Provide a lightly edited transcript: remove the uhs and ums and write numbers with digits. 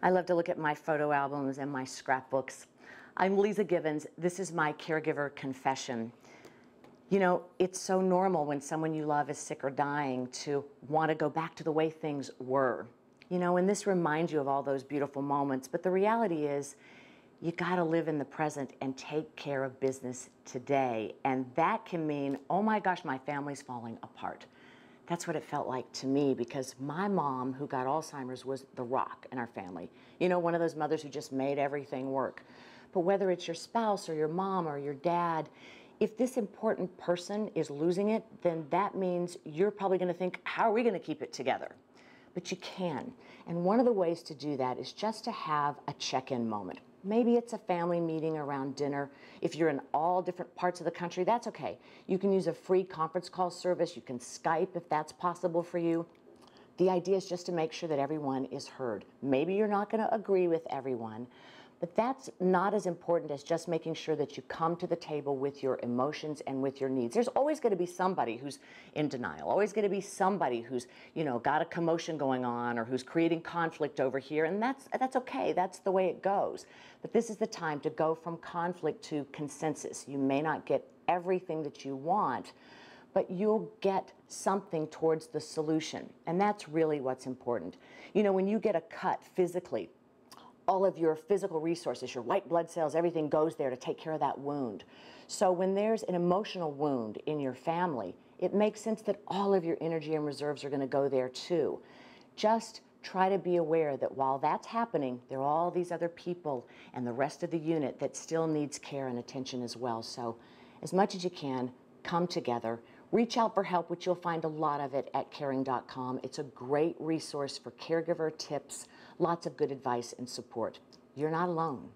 I love to look at my photo albums and my scrapbooks. I'm Leeza Gibbons. This is my Caregiver Confession. You know, it's so normal when someone you love is sick or dying to want to go back to the way things were. You know, and this reminds you of all those beautiful moments, but the reality is you got to live in the present and take care of business today. And that can mean, oh my gosh, my family's falling apart. That's what it felt like to me, because my mom, who got Alzheimer's, was the rock in our family. You know, one of those mothers who just made everything work. But whether it's your spouse or your mom or your dad, if this important person is losing it, then that means you're probably going to think, how are we going to keep it together? But you can. And one of the ways to do that is just to have a check-in moment. Maybe it's a family meeting around dinner. If you're in all different parts of the country, that's okay. You can use a free conference call service. You can Skype if that's possible for you. The idea is just to make sure that everyone is heard. Maybe you're not going to agree with everyone, but that's not as important as just making sure that you come to the table with your emotions and with your needs. There's always going to be somebody who's in denial, always going to be somebody who's, you know, got a commotion going on or who's creating conflict over here, and that's okay. That's the way it goes. But this is the time to go from conflict to consensus. You may not get everything that you want, but you'll get something towards the solution, and that's really what's important. You know, when you get a cut physically, all of your physical resources, your white blood cells, everything goes there to take care of that wound. So when there's an emotional wound in your family, it makes sense that all of your energy and reserves are going to go there too. Just try to be aware that while that's happening, there are all these other people and the rest of the unit that still needs care and attention as well. So as much as you can, come together. Reach out for help, which you'll find a lot of it at caring.com. It's a great resource for caregiver tips, lots of good advice and support. You're not alone.